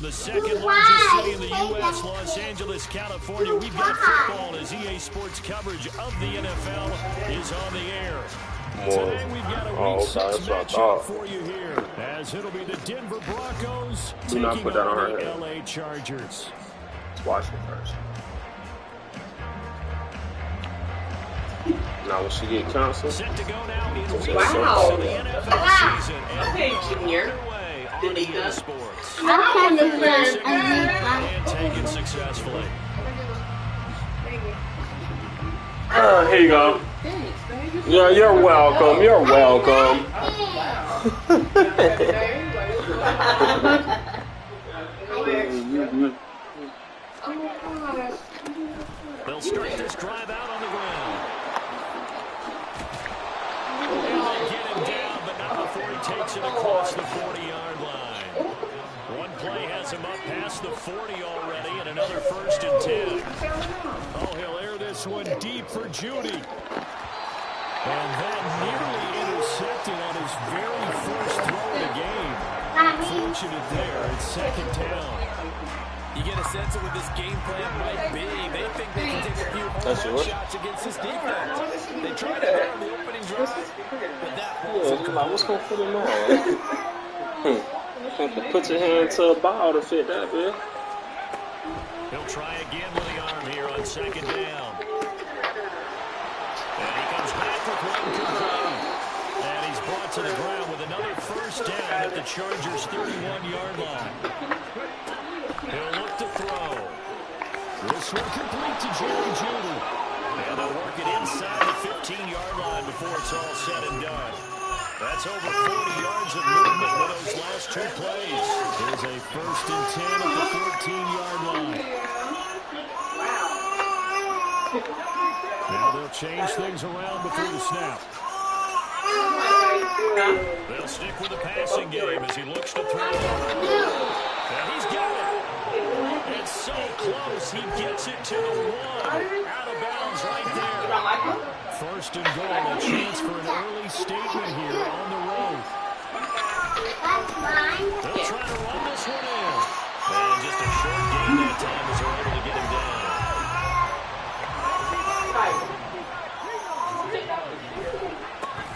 the second largest city in the U.S., Los Angeles, California, we've got football as EA Sports coverage of the NFL is on the air. Today we've got a Week 6 matchup for you here, as it'll be the Denver Broncos taking on the LA Chargers. Let's watch it first. Now will she get canceled? Set to go now in week 6 wow. of the NFL season. Okay, Junior. On EA Sports. And take it successfully. Here you go. Yeah, you're welcome. You're welcome. They'll start this drive out on the ground. They'll get him down, but not before he takes it across the 40-yard line. One play has him up past the 40 already, and another 1st and 10. Oh, he'll air this one deep for Judy. And that nearly intercepted on his very first throw of the game. Fortunate there, it's 2nd down. You get a sense of what this game plan might be. They think they can take a few home shots against this defense. They tried it there on the opening drive, but that what's going to put him on? Have to put your hand to a ball to fit that, man. He'll try again with the arm here on 2nd down. And he comes back with one complete. And he's brought to the ground with another 1st down at the Chargers' 31-yard line. He'll look to throw. This one complete to Jerry Judy. And they'll work it inside the 15-yard line before it's all said and done. That's over 40 yards of movement with those last 2 plays. There's a 1st and 10 at the 14-yard line. Now they'll change things around before the snap. They'll stick with the passing game as he looks to throw. And he's got it. It's so close, he gets it to the 1. Out of bounds right there. 1st and goal, a chance for an early statement here on the road. They'll try to run this one in. And just a short gain that time as they're able to get him down.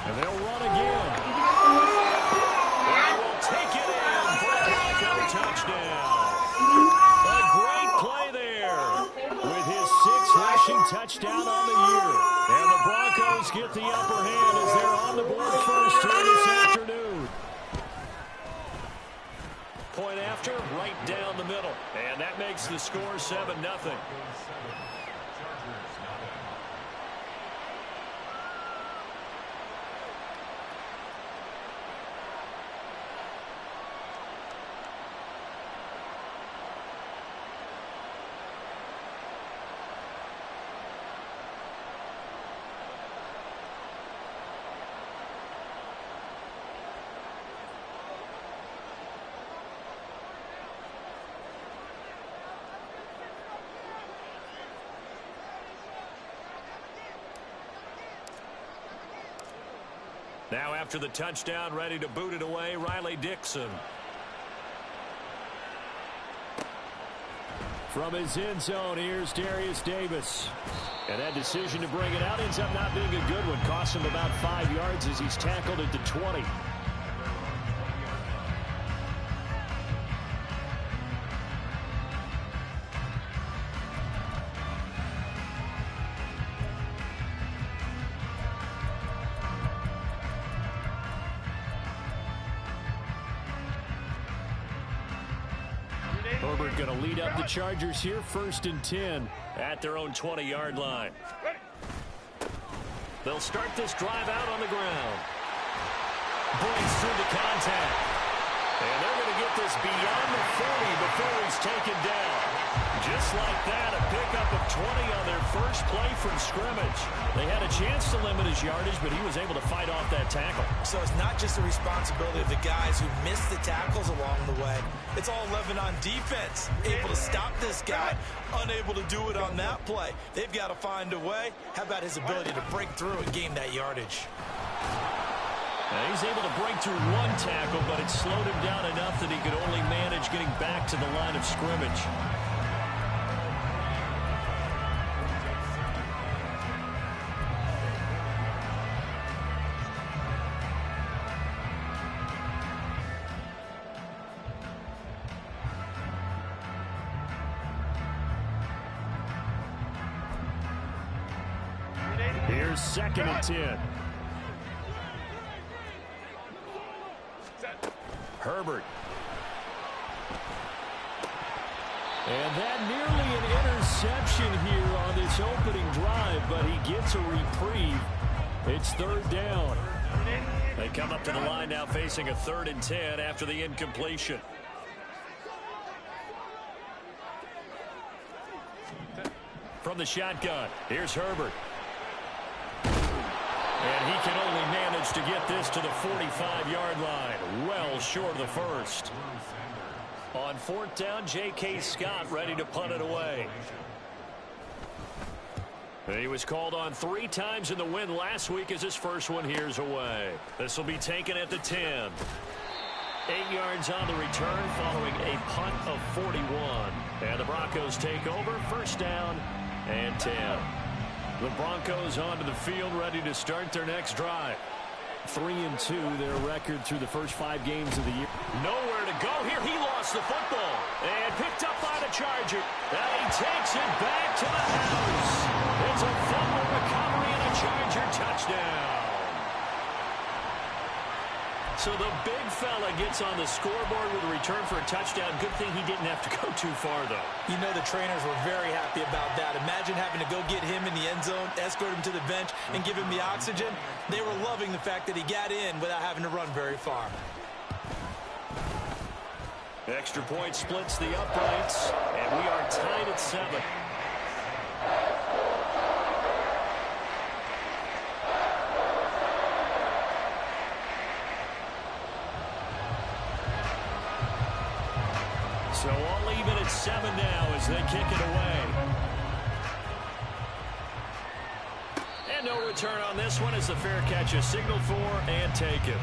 And they'll run again. And will take it in for a Bronco touchdown. A great play there with his 6th rushing touchdown on the year. And the Broncos get the upper hand as they're on the board first here this afternoon. Point after, right down the middle. And that makes the score 7-0. Now after the touchdown, ready to boot it away, Riley Dixon. From his end zone, here's Darius Davis. And that decision to bring it out ends up not being a good one. Costs him about 5 yards as he's tackled at the 20. Herbert going to lead up the Chargers here, 1st and 10 at their own 20-yard line. They'll start this drive out on the ground. Breaks through the contact. And they're going to get this beyond the 40 before he's taken down. Just like that, a pickup of 20 on their first play from scrimmage. They had a chance to limit his yardage, but he was able to fight off that tackle. So it's not just the responsibility of the guys who missed the tackles along the way. It's all Lebanon defense, able to stop this guy, unable to do it on that play. They've got to find a way. How about his ability to break through and gain that yardage? And he's able to break through one tackle, but it slowed him down enough that he could only manage getting back to the line of scrimmage. Here's 2nd and 10. Herbert. And that nearly an interception here on this opening drive, but he gets a reprieve. It's 3rd down. They come up to the line now facing a 3rd and 10 after the incompletion. From the shotgun, here's Herbert. And he can only manage to get this to the 45-yard line. Well short of the first. On 4th down, J.K. Scott ready to punt it away. He was called on 3 times in the win last week as his first one here's away. This will be taken at the 10. 8 yards on the return following a punt of 41. And the Broncos take over, 1st down and 10. The Broncos onto the field, ready to start their next drive. 3-2, their record through the first 5 games of the year. Nowhere to go here. He lost the football and picked up by the Charger. And he takes it back to the house. It's a fumble recovery and a Charger touchdown. So the big fella gets on the scoreboard with a return for a touchdown. Good thing he didn't have to go too far, though. You know the trainers were very happy about that. Imagine having to go get him in the end zone, escort him to the bench, and give him the oxygen. They were loving the fact that he got in without having to run very far. Extra point splits the uprights, and we are tied at 7. So all even at 7 now as they kick it away. And no return on this one as the fair catch is signaled for and taken.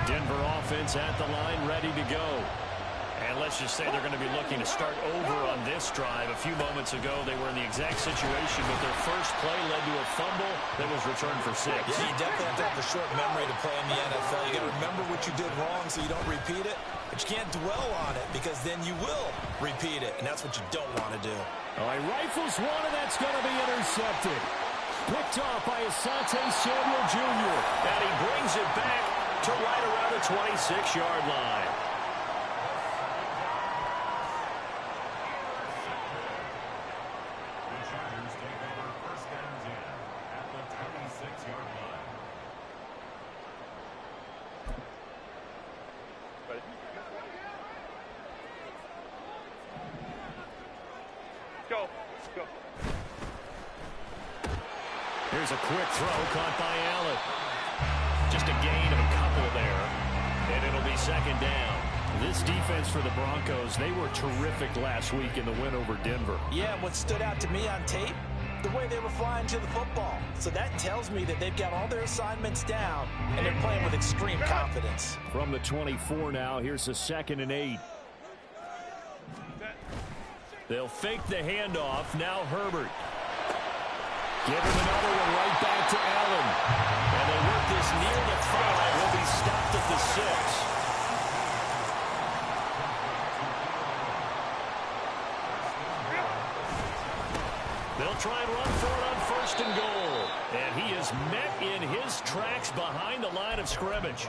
Denver offense at the line, ready to go. And let's just say they're going to be looking to start over on this drive. A few moments ago, they were in the exact situation, but their first play led to a fumble that was returned for 6. Yeah, you definitely have to have a short memory to play in the NFL. You got to remember what you did wrong so you don't repeat it, but you can't dwell on it because then you will repeat it, and that's what you don't want to do. All right, rifles one, and that's going to be intercepted. Picked off by Asante Samuel Jr., and he brings it back to right around the 26-yard line. Here's a quick throw caught by Allen. Just a gain of a couple there, and it'll be 2nd down. This defense for the Broncos, they were terrific last week in the win over Denver. Yeah, what stood out to me on tape, the way they were flying to the football. So that tells me that they've got all their assignments down, and they're playing with extreme confidence. From the 24 now, here's a 2nd and 8. They'll fake the handoff. Now Herbert. Give him another one right back to Allen. And they work this near the 5. Will be stopped at the 6. They'll try and run for it on 1st and goal. And he is met in his tracks behind the line of scrimmage.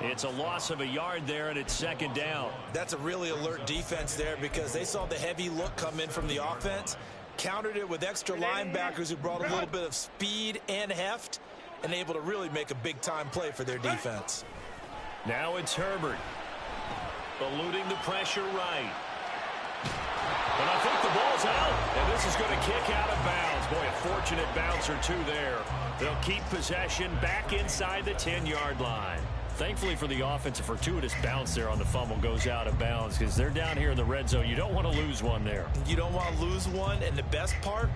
It's a loss of a yard there, and it's 2nd down. That's a really alert defense there because they saw the heavy look come in from the offense, countered it with extra linebackers who brought a little bit of speed and heft, and able to really make a big-time play for their defense. Now it's Herbert. Eluding the pressure right. But I think the ball's out, and this is going to kick out of bounds. Boy, a fortunate bounce or two there. They'll keep possession back inside the 10-yard line. Thankfully for the offense, a fortuitous bounce there on the fumble goes out of bounds because they're down here in the red zone. You don't want to lose one there. You don't want to lose one, and the best part,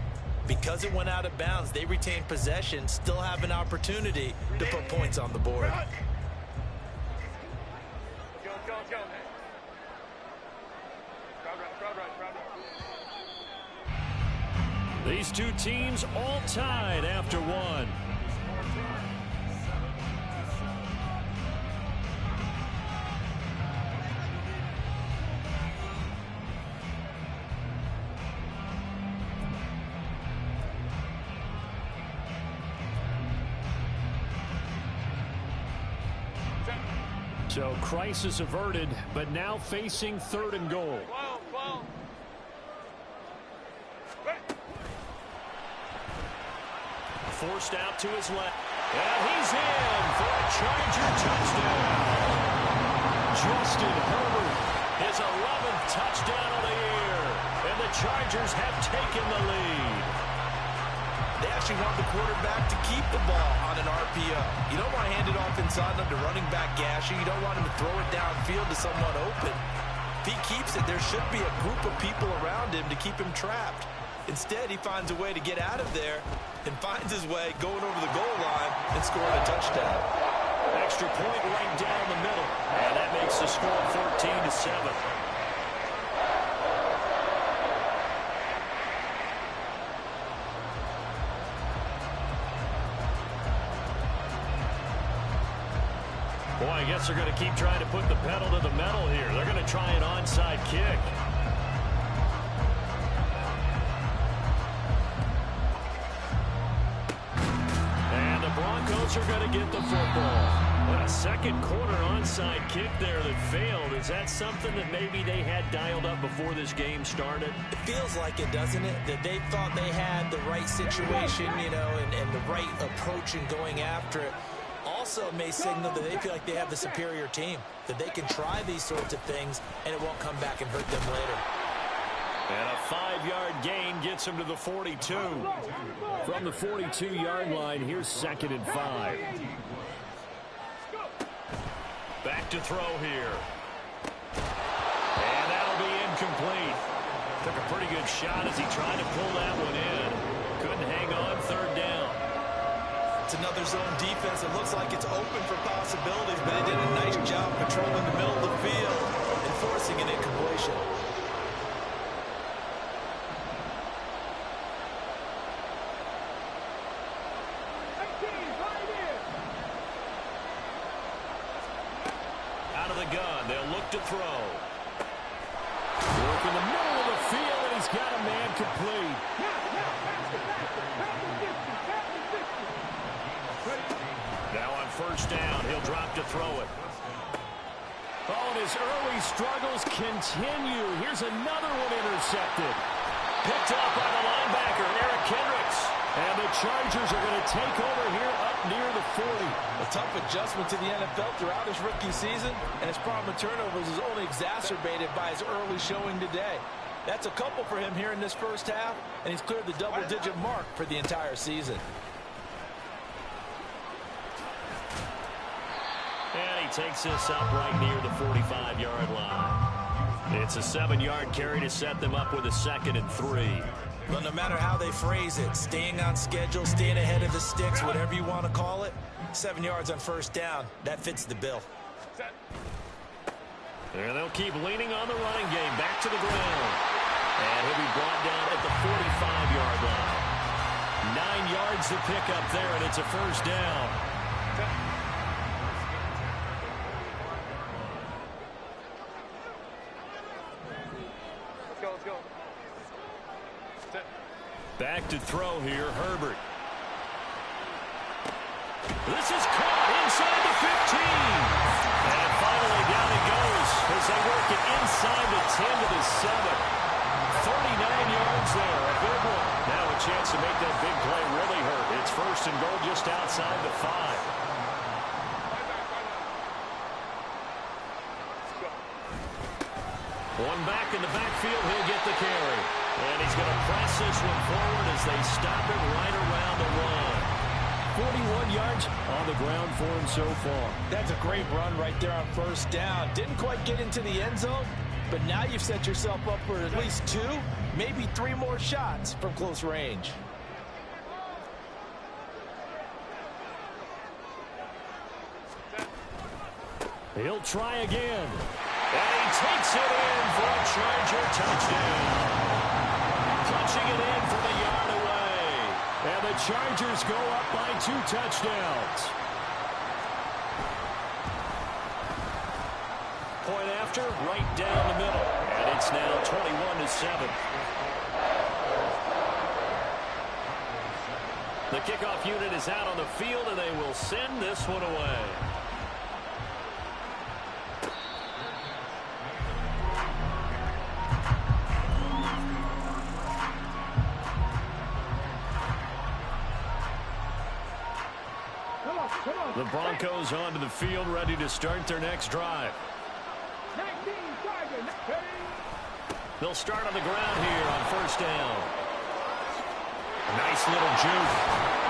Because it went out of bounds, they retained possession, still have an opportunity to put points on the board. These two teams all tied after one. So crisis averted, but now facing 3rd and goal. Forced out to his left. And he's in for a Charger touchdown. Justin Herbert, his 11th touchdown of the year. And the Chargers have taken the lead. They actually want the quarterback to keep the ball on an RPO. You don't want to hand it off inside under running back Gasher. You don't want him to throw it downfield to someone open. If he keeps it, there should be a group of people around him to keep him trapped. Instead, he finds a way to get out of there and finds his way going over the goal line and scoring a touchdown. Extra point right down the middle. And that makes the score 14-7. Boy, I guess they're going to keep trying to put the pedal to the metal here. They're going to try an onside kick. And the Broncos are going to get the football. But a second quarter onside kick there that failed. Is that something that maybe they had dialed up before this game started? It feels like it, doesn't it? That they thought they had the right situation, you know, and the right approach in going after it. Also may signal that they feel like they have the superior team, that they can try these sorts of things and it won't come back and hurt them later. And a 5-yard gain gets him to the 42. From the 42-yard line, here's 2nd and 5. Back to throw here. And that'll be incomplete. Took a pretty good shot as he tried to pull that one in. Couldn't hang on 3rd down. It's another zone defense. It looks like it's open for possibilities, but they did a nice job controlling the middle of the field and forcing an incompletion. Out of the gun, they'll look to throw. Work in the middle of the field, and he's got a man complete. Now on 1st down, he'll drop to throw it. Oh, and his early struggles continue. Here's another one intercepted. Picked up by the linebacker, Eric Kendricks. And the Chargers are going to take over here up near the 40. A tough adjustment to the NFL throughout his rookie season, and his problem with turnovers is only exacerbated by his early showing today. That's a couple for him here in this first half, and he's cleared the double-digit mark for the entire season. And he takes this up right near the 45-yard line. It's a 7-yard carry to set them up with a 2nd and 3. Well, no matter how they phrase it, staying on schedule, staying ahead of the sticks, whatever you want to call it, 7 yards on 1st down, that fits the bill. And they'll keep leaning on the running game. Back to the ground. And he'll be brought down at the 45-yard line. 9 yards to pick up there, and it's a 1st down. Back to throw here, Herbert. This is caught inside the 15. And finally down he goes as they work it inside the 10 to the 7. 39 yards there, a good one. Now a chance to make that big play really hurt. It's 1st and goal just outside the 5. One back in the backfield, he'll get the carry. And he's going to press this one forward as they stop it right around the 1. 41 yards on the ground for him so far. That's a great run right there on 1st down. Didn't quite get into the end zone, but now you've set yourself up for at least 2, maybe 3 more shots from close range. He'll try again. And he takes it in for a Charger touchdown. Punching it in from a yard away. And the Chargers go up by 2 touchdowns. Point after, right down the middle. And it's now 21-7. The kickoff unit is out on the field, and they will send this one away. The Broncos onto the field, ready to start their next drive. They'll start on the ground here on first down. Nice little juke.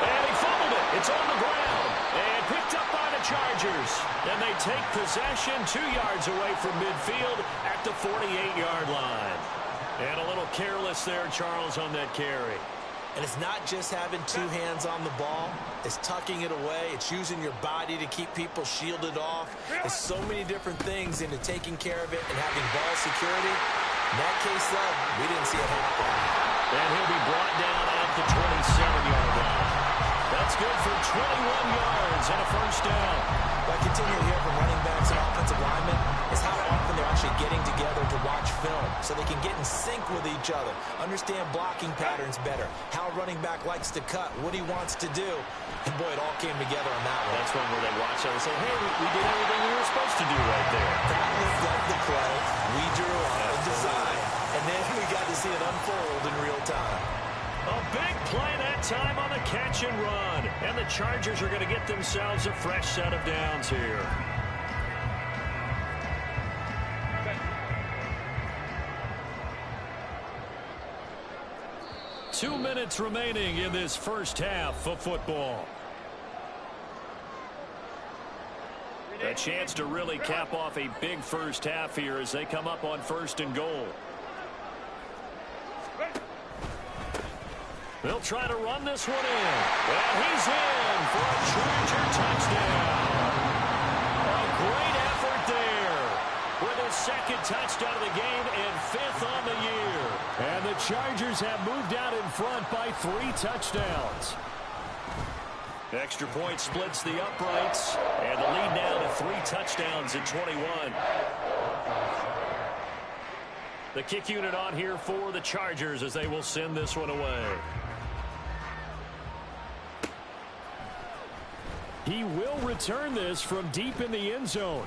And he fumbled it. It's on the ground. And picked up by the Chargers. And they take possession 2 yards away from midfield at the 48-yard line. And a little careless there, Charles, on that carry. And it's not just having 2 hands on the ball. It's tucking it away. It's using your body to keep people shielded off. There's so many different things into taking care of it and having ball security. In that case, though, we didn't see it happen. And he'll be brought down at the 27-yard line. That's good for 21 yards and a first down. What I continue to hear from running backs and offensive linemen is how often they're actually getting together to watch film so they can get in sync with each other, understand blocking patterns better, how a running back likes to cut, what he wants to do. And, boy, it all came together on that one. That's one where they watch that and say, hey, we did everything we were supposed to do right there. That looked like the play we drew up and designed, and then we got to see it unfold in real time. A big play that time on the catch and run. And the Chargers are going to get themselves a fresh set of downs here. Two minutes remaining in this first half of football. A chance to really cap off a big first half here as they come up on first and goal. They'll try to run this one in. And he's in for a Charger touchdown. A great effort there with his second touchdown of the game and 5th on the year. And the Chargers have moved out in front by 3 touchdowns. Extra point splits the uprights. And the lead now to 3 touchdowns at 21. The kick unit on here for the Chargers as they will send this one away. He will return this from deep in the end zone.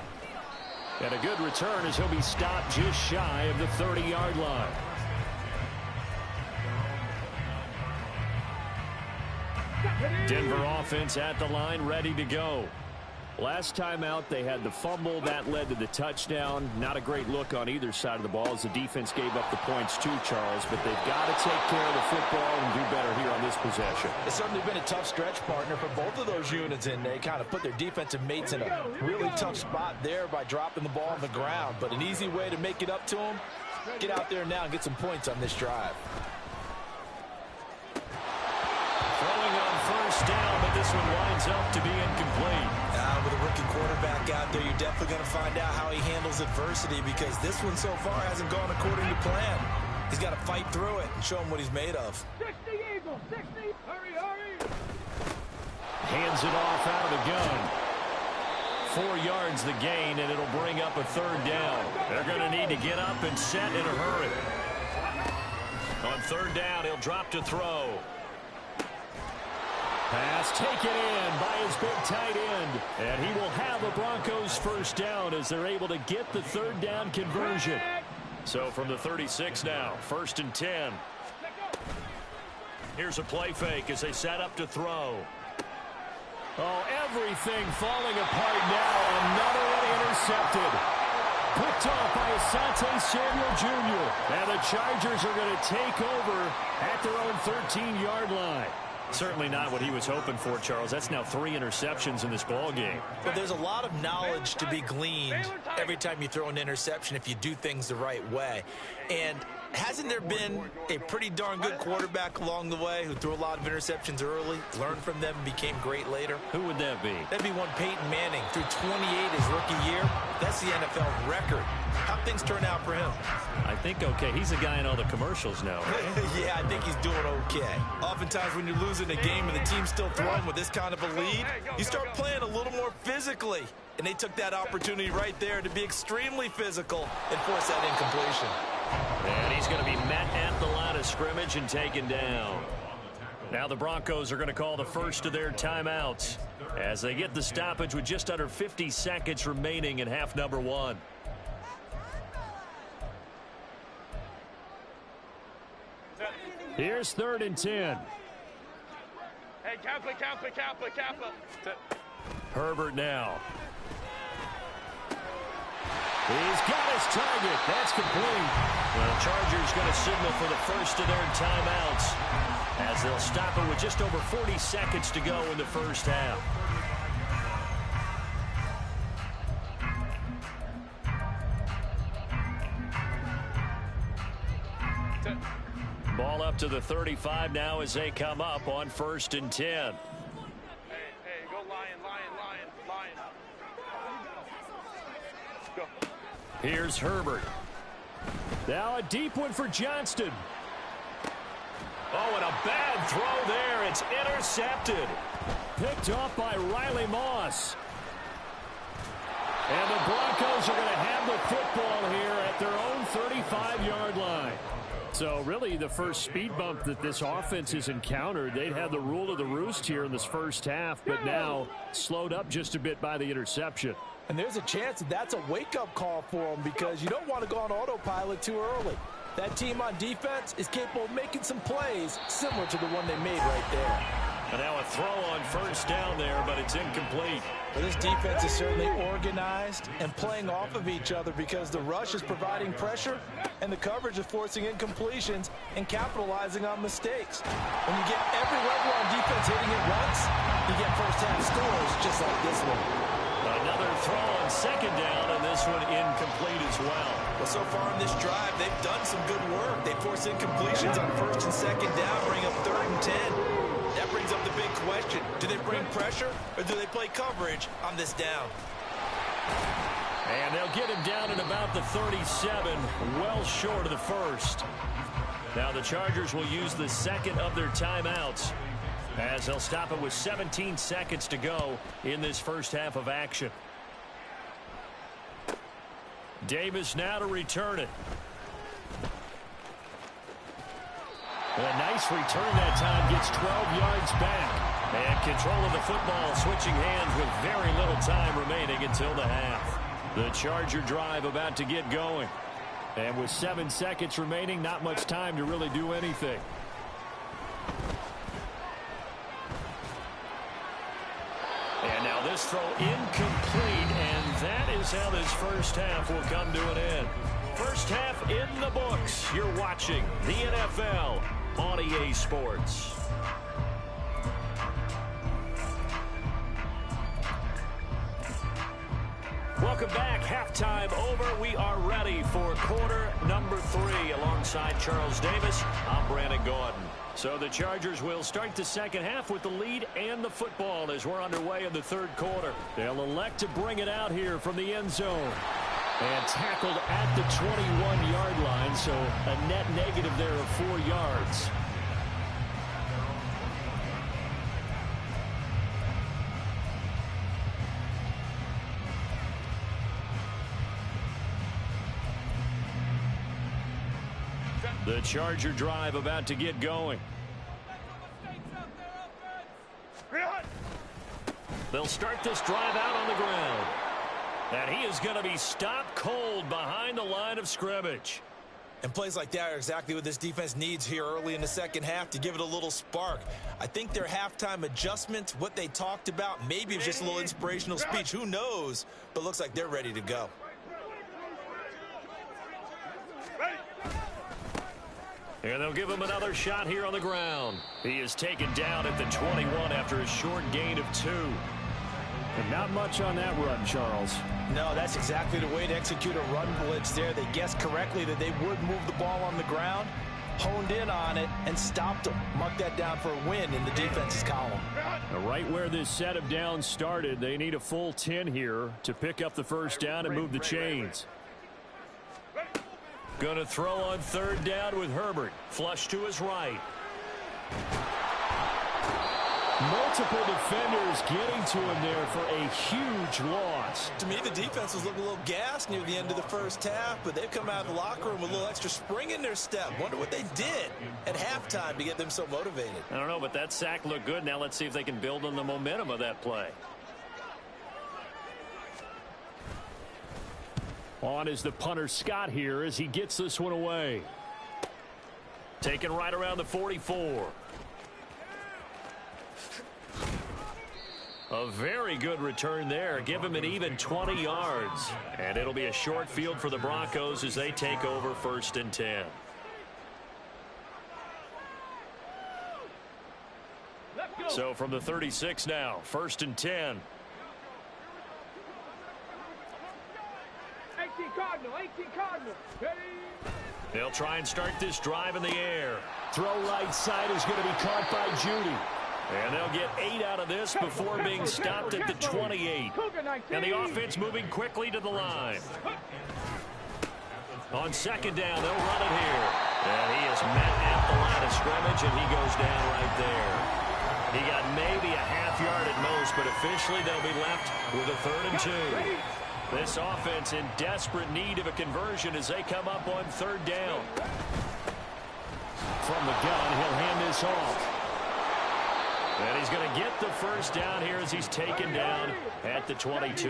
And a good return as he'll be stopped just shy of the 30-yard line. Denver offense at the line, ready to go. Last time out, they had the fumble. That led to the touchdown. Not a great look on either side of the ball as the defense gave up the points too, Charles. But they've got to take care of the football and do better here on this possession. It's certainly been a tough stretch, partner, for both of those units, and they kind of put their defensive mates in a really tough spot there by dropping the ball on the ground. But an easy way to make it up to them, get out there now and get some points on this drive. Throwing on first down, but this one winds up to be incomplete. With a rookie quarterback out there, you're definitely going to find out how he handles adversity because this one so far hasn't gone according to plan. He's got to fight through it and show him what he's made of. 60 Eagles, 60, hurry, hurry. Hands it off out of the gun. 4 yards the gain, and it'll bring up a 3rd down. They're going to need to get up and set in a hurry. On 3rd down, he'll drop to throw. Pass taken in by his big tight end. And he will have a Broncos first down as they're able to get the 3rd down conversion. So from the 36 now, 1st and 10. Here's a play fake as they set up to throw. Oh, everything falling apart now. Another one intercepted. Picked off by Asante Samuel Jr. And the Chargers are going to take over at their own 13-yard line. Certainly not what he was hoping for, Charles. That's now 3 interceptions in this ball game. But there's a lot of knowledge to be gleaned every time you throw an interception if you do things the right way. And Hasn't there been a pretty darn good quarterback along the way who threw a lot of interceptions early, learned from them, and became great later? Who would that be? That'd be one Peyton Manning. Threw 28 his rookie year. That's the NFL record. How'd things turn out for him? I think okay. He's a guy in all the commercials now, right? Yeah, I think he's doing okay. Oftentimes when you're losing a game and the team's still throwing with this kind of a lead, you start playing a little more physically. And they took that opportunity right there to be extremely physical and force that incompletion. And he's going to be met at the line of scrimmage and taken down. Now the Broncos are going to call the first of their timeouts as they get the stoppage with just under 50 seconds remaining in half number one. Here's 3rd and 10. Hey, Kappa. Herbert now. He's got his target. That's complete. Well, the Chargers going to signal for the first of their timeouts as they'll stop it with just over 40 seconds to go in the first half. Ball up to the 35 now as they come up on 1st and 10. Hey, go Lion. Go. Here's Herbert. Now a deep one for Johnston. Oh, and a bad throw there. It's intercepted. Picked off by Riley Moss. And the Broncos are going to have the football here at their own 35-yard line. So really the first speed bump that this offense has encountered. They'd had the rule of the roost here in this first half, but now slowed up just a bit by the interception. And there's a chance that that's a wake-up call for them because you don't want to go on autopilot too early. That team on defense is capable of making some plays similar to the one they made right there. And now a throw on 1st down there, but it's incomplete. Well, this defense is certainly organized and playing off of each other because the rush is providing pressure and the coverage is forcing incompletions and capitalizing on mistakes. When you get every level on defense hitting it once, you get first-half scores just like this one. Another throw on 2nd down, and this one incomplete as well. Well, so far in this drive, they've done some good work. They force incompletions on 1st and 2nd down, bring up 3rd and 10. That brings up the big question. Do they bring pressure or do they play coverage on this down? And they'll get him down at about the 37, well short of the first. Now the Chargers will use the second of their timeouts as they'll stop it with 17 seconds to go in this first half of action. Davis now to return it. A nice return that time, gets 12 yards back. And control of the football, switching hands with very little time remaining until the half. The Charger drive about to get going. And with 7 seconds remaining, not much time to really do anything. And now this throw incomplete, and that is how this first half will come to an end. First half in the books. You're watching the NFL on EA Sports. Welcome back. Halftime over. We are ready for quarter number 3. Alongside Charles Davis, I'm Brandon Gordon. So the Chargers will start the second half with the lead and the football as we're underway in the third quarter. They'll elect to bring it out here from the end zone. And tackled at the 21-yard line, so a net negative there of 4 yards. The Charger drive about to get going. They'll start this drive out on the ground. And he is going to be stopped cold behind the line of scrimmage. And plays like that are exactly what this defense needs here early in the second half to give it a little spark. I think their halftime adjustment, what they talked about, maybe it was just a little inspirational speech. Who knows? But looks like they're ready to go. And they'll give him another shot here on the ground. He is taken down at the 21 after a short gain of 2. And not much on that run, Charles. No, that's exactly the way to execute a run blitz there. They guessed correctly that they would move the ball on the ground, honed in on it, and stopped them. Mark that down for a win in the defense's column. Right where this set of downs started, they need a full 10 here to pick up the first down and move the chains. Gonna throw on third down with Herbert. Flush to his right. Multiple defenders getting to him there for a huge loss. To me, the defense was looking a little gassed near the end of the first half, but they've come out of the locker room with a little extra spring in their step. Wonder what they did at halftime to get them so motivated. I don't know, but that sack looked good. Now let's see if they can build on the momentum of that play. On is the punter Scott here as he gets this one away. Taken right around the 44. A very good return there. Give him an even 20 yards. And it'll be a short field for the Broncos as they take over 1st and 10. So from the 36 now, 1st and 10. 18 Cardinal, 18 Cardinal. They'll try and start this drive in the air. Throw right side is going to be caught by Judy. And they'll get 8 out of this before being stopped at the 28. And the offense moving quickly to the line. On 2nd down, they'll run it here. And he is met at the line of scrimmage, and he goes down right there. He got maybe a half yard at most, but officially they'll be left with a 3rd and 2. This offense in desperate need of a conversion as they come up on 3rd down. From the gun, he'll hand this off. And he's going to get the first down here as he's taken down at the 22.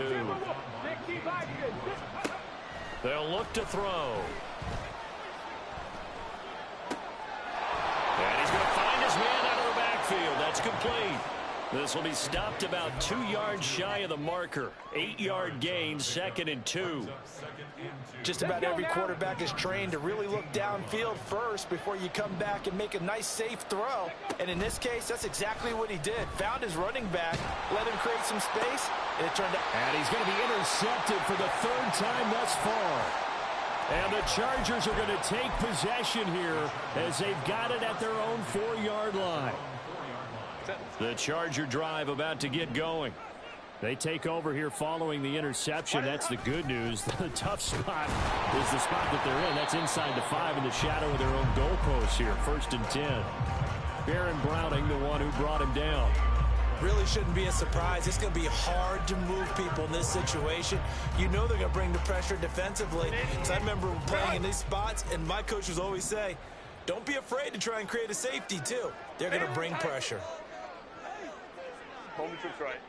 They'll look to throw. And he's going to find his man out of the backfield. That's complete. This will be stopped about 2 yards shy of the marker. 8-yard gain, 2nd and 2. Just about every quarterback is trained to really look downfield first before you come back and make a nice, safe throw. And in this case, that's exactly what he did. Found his running back, let him create some space, and it turned out. And he's going to be intercepted for the 3rd time thus far. And the Chargers are going to take possession here as they've got it at their own 4-yard line. The Charger drive about to get going. They take over here following the interception. That's the good news. The tough spot is the spot that they're in. That's inside the 5 in the shadow of their own goalpost here. 1st and 10. Baron Browning, the one who brought him down. Really shouldn't be a surprise. It's going to be hard to move people in this situation. You know they're going to bring the pressure defensively. So I remember playing in these spots, and my coaches always say, don't be afraid to try and create a safety, too. They're going to bring pressure. Hold the troops right.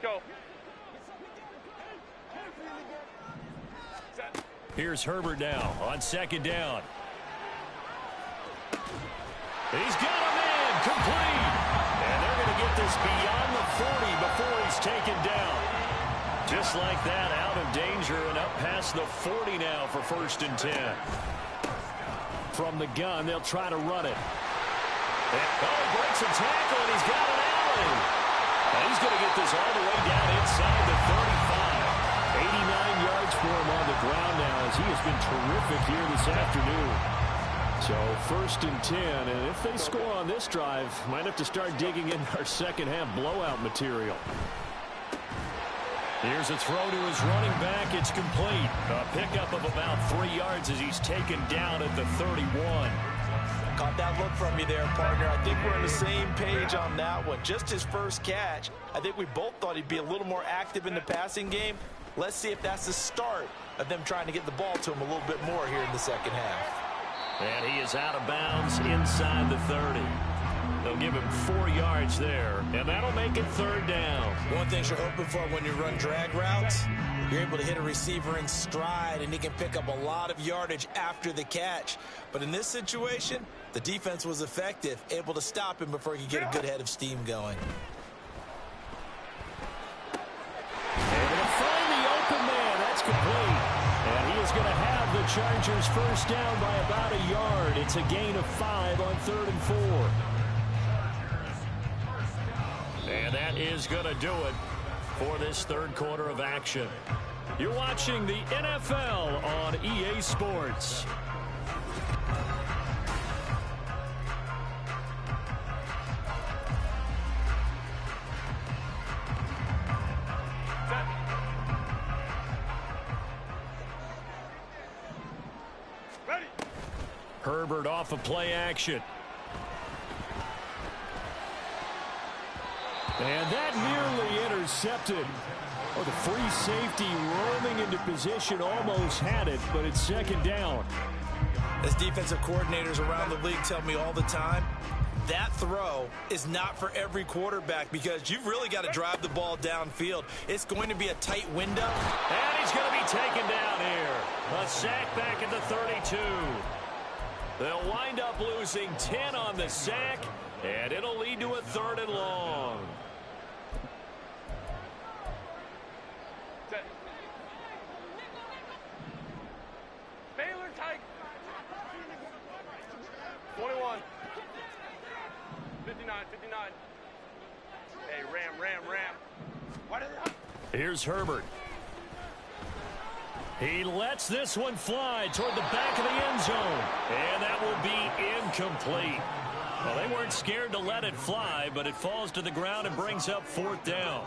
Go. Set. Here's Herbert now on 2nd down. He's got a man complete. And they're going to get this beyond the 40 before he's taken down. Just like that, out of danger and up past the 40 now for 1st and 10. From the gun, they'll try to run it. Oh, breaks a tackle, and he's got an alley. And he's going to get this all the way down inside the 35. 89 yards for him on the ground now as he has been terrific here this afternoon. So 1st and 10, and if they score on this drive, might have to start digging in our second half blowout material. Here's a throw to his running back. It's complete. A pickup of about 3 yards as he's taken down at the 31. Caught that look from you there, partner. I think we're on the same page on that one. Just his first catch. I think we both thought he'd be a little more active in the passing game. Let's see if that's the start of them trying to get the ball to him a little bit more here in the second half. And he is out of bounds inside the 30. They'll give him 4 yards there, and that'll make it 3rd down. One thing you're hoping for when you run drag routes, you're able to hit a receiver in stride, and he can pick up a lot of yardage after the catch. But in this situation, the defense was effective, able to stop him before he could get a good head of steam going. Able to find the open man. That's complete. And he is going to have the Chargers first down by about a yard. It's a gain of 5 on 3rd and 4. And And that is going to do it for this third quarter of action. You're watching the NFL on EA Sports. Herbert off of play action. And that nearly intercepted. Oh, the free safety roaming into position almost had it, but it's second down. As defensive coordinators around the league tell me all the time, that throw is not for every quarterback because you've really got to drive the ball downfield. It's going to be a tight window. And he's going to be taken down here. A sack back at the 32. They'll wind up losing 10 on the sack, and it'll lead to a 3rd and long. Baylor tight. 21. 59. Hey, Ram. What is that? Here's Herbert. He lets this one fly toward the back of the end zone. And that will be incomplete. Well, they weren't scared to let it fly, but it falls to the ground and brings up 4th down.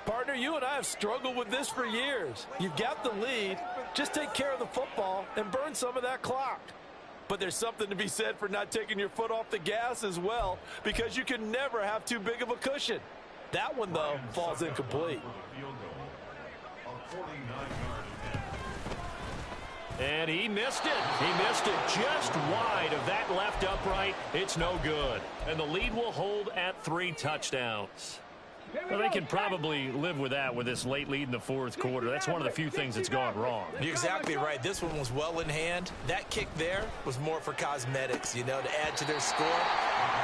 Partner, you and I have struggled with this for years. You've got the lead. Just take care of the football and burn some of that clock. But there's something to be said for not taking your foot off the gas as well, because you can never have too big of a cushion. That one, though, falls incomplete. And he missed it. He missed it just wide of that left upright. It's no good. And the lead will hold at 3 touchdowns. Well, they can probably live with that with this late lead in the 4th quarter. That's one of the few things that's gone wrong. You're exactly right. This one was well in hand. That kick there was more for cosmetics, to add to their score.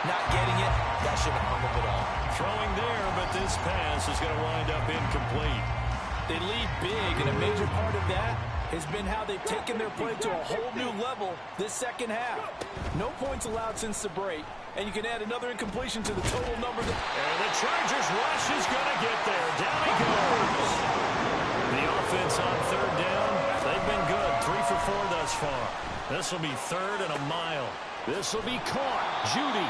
Not getting it, that shouldn't harm them at all. Throwing there, but this pass is going to wind up incomplete. They lead big, and a major part of that has been how they've taken their play to a whole new level this second half. No points allowed since the break, and you can add another incompletion to the total number. And the Chargers rush is going to get there. Down he goes. The offense on 3rd down, they've been good. 3 for 4 thus far. This will be 3rd and a mile. This will be caught. Judy.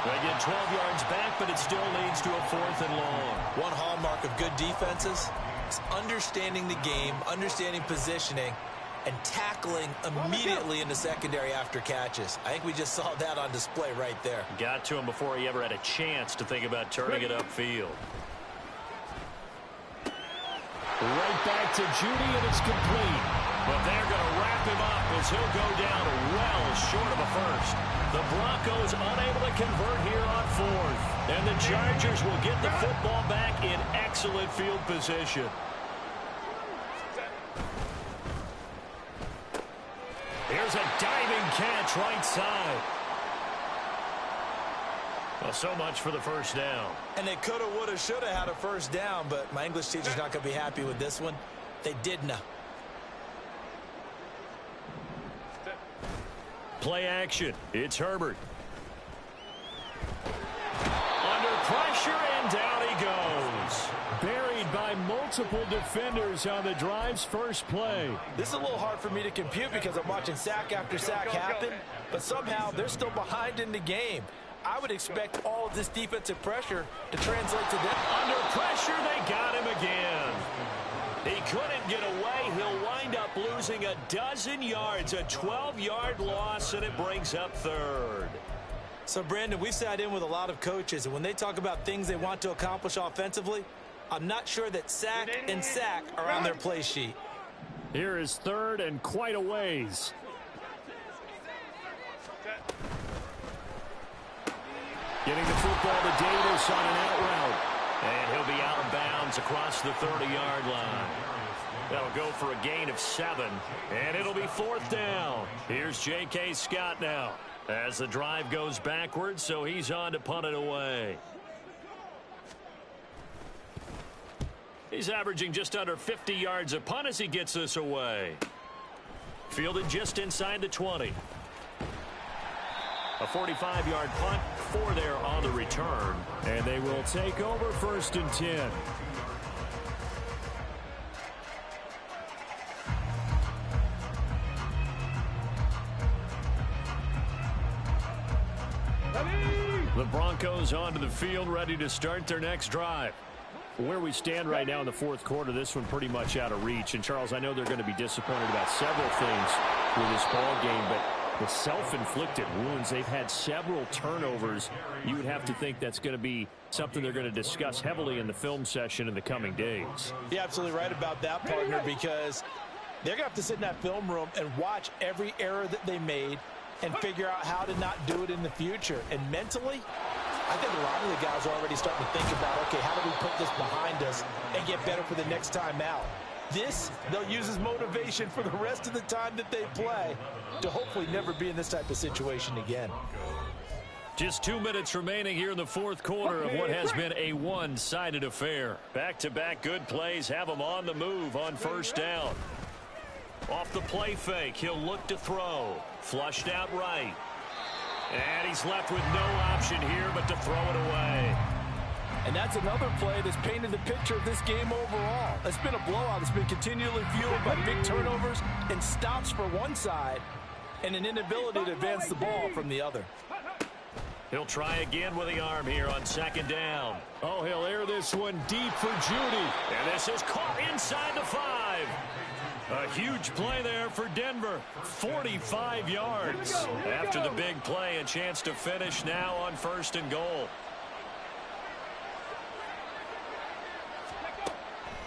They get 12 yards back, but it still leads to a 4th and long. One hallmark of good defenses is understanding the game, understanding positioning, and tackling immediately in the secondary after catches. I think we just saw that on display right there. Got to him before he ever had a chance to think about turning it upfield. Right back to Judy, and it's complete. But they're going to wrap him up as he'll go down well short of a first. The Broncos unable to convert here on 4th. And the Chargers will get the football back in excellent field position. Here's a diving catch right side. Well, so much for the first down. And they coulda, woulda, shoulda had a first down, but my English teacher's not going to be happy with this one. They didn't. Play action. It's Herbert. Under pressure, and down he goes. Buried by multiple defenders on the drive's first play. This is a little hard for me to compute because I'm watching sack after sack happen, but somehow they're still behind in the game. I would expect all of this defensive pressure to translate to them. Under pressure, they got him again. He couldn't get away. He'll wind up losing a dozen yards, a 12-yard loss, and it brings up 3rd. So, Brandon, we've sat in with a lot of coaches, and when they talk about things they want to accomplish offensively, I'm not sure that sack and sack are on their play sheet. Here is 3rd and quite a ways. Getting the football to Davis on an out route. And he'll be out of bounds across the 30-yard line. That'll go for a gain of 7. And it'll be 4th down. Here's J.K. Scott now. As the drive goes backwards, so he's on to punt it away. He's averaging just under 50 yards a punt as he gets this away. Fielded just inside the 20. A 45-yard punt, 4 there on the return. And they will take over 1st and 10. The Broncos onto the field, ready to start their next drive. Where we stand right now in the 4th quarter, this one pretty much out of reach. And, Charles, I know they're going to be disappointed about several things with this ball game, but the self-inflicted wounds, they've had several turnovers. You would have to think that's going to be something they're going to discuss heavily in the film session in the coming days. You're absolutely right about that, partner, because they're going to have to sit in that film room and watch every error that they made and figure out how to not do it in the future. And mentally, I think a lot of the guys are already starting to think about, okay, how do we put this behind us and get better for the next time out? This, they'll use as motivation for the rest of the time that they play to hopefully never be in this type of situation again. Just 2 minutes remaining here in the 4th quarter of what has been a one-sided affair. Back-to-back good plays have them on the move on 1st down. Off the play fake, he'll look to throw. Flushed out right. And he's left with no option here but to throw it away. And that's another play that's painted the picture of this game overall. It's been a blowout. It's been continually fueled by big turnovers and stops for one side and an inability to advance the ball from the other. He'll try again with the arm here on 2nd down. Oh, he'll air this one deep for Judy. And this is caught inside the 5. A huge play there for Denver. 45 yards. After the big play, a chance to finish now on 1st and goal.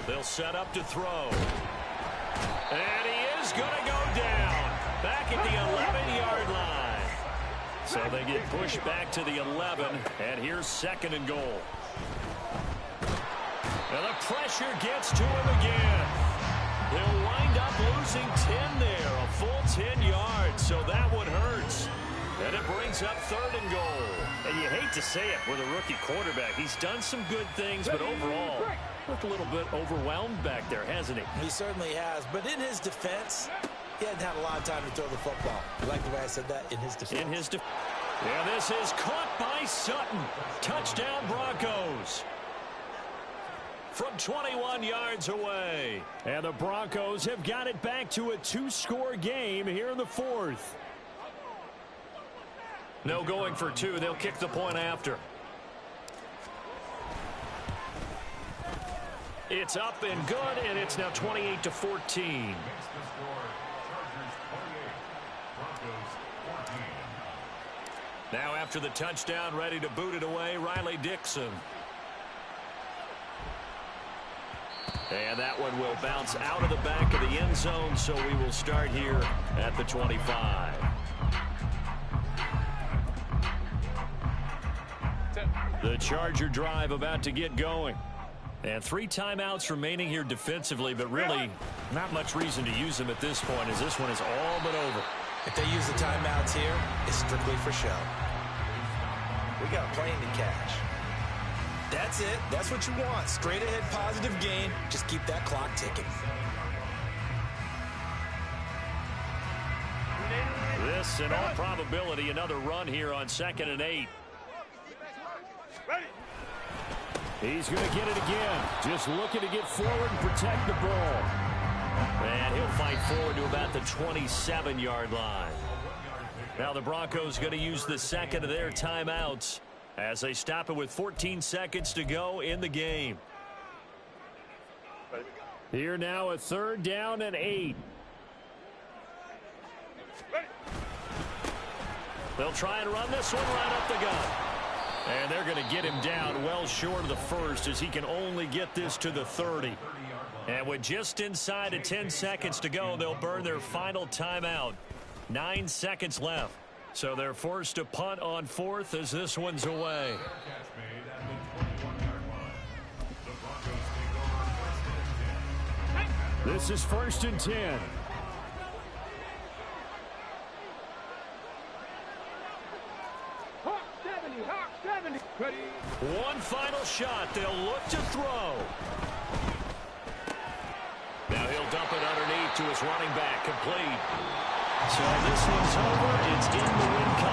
They'll set up to throw. And he is going to go down. Back at the 11-yard line. So they get pushed back to the 11. And here's 2nd and goal. And the pressure gets to him again. He'll wind up losing 10 there, a full 10 yards, so that one hurts. And it brings up 3rd and goal. And you hate to say it with a rookie quarterback. He's done some good things, but overall, looked a little bit overwhelmed back there, hasn't he? He certainly has, but in his defense, he hadn't had a lot of time to throw the football. You like the way I said that? In his defense. In his defense. Yeah, this is caught by Sutton. Touchdown, Broncos. From 21 yards away. And the Broncos have got it back to a 2-score game here in the 4th. No going for 2. They'll kick the point after. It's up and good, and it's now 28-14. Now after the touchdown, ready to boot it away, Riley Dixon. And that one will bounce out of the back of the end zone, so we will start here at the 25. The Charger drive about to get going. And 3 timeouts remaining here defensively, but really not much reason to use them at this point, as this one is all but over. If they use the timeouts here, it's strictly for show. We got a plane to catch. That's it. That's what you want. Straight ahead positive gain. Just keep that clock ticking. This, in all probability, another run here on 2nd and 8. He's going to get it again. Just looking to get forward and protect the ball. And he'll fight forward to about the 27-yard line. Now the Broncos going to use the 2nd of their timeouts as they stop it with 14 seconds to go in the game. Here now a 3rd down and 8. They'll try and run this one right up the gut. And they're going to get him down well short of the 1st as he can only get this to the 30. And with just inside of 10 seconds to go, they'll burn their final timeout. 9 seconds left. So they're forced to punt on 4th as this one's away. This is 1st and 10. One final shot. They'll look to throw. Now he'll dump it underneath to his running back. Complete. So this one's over. It's in the win column.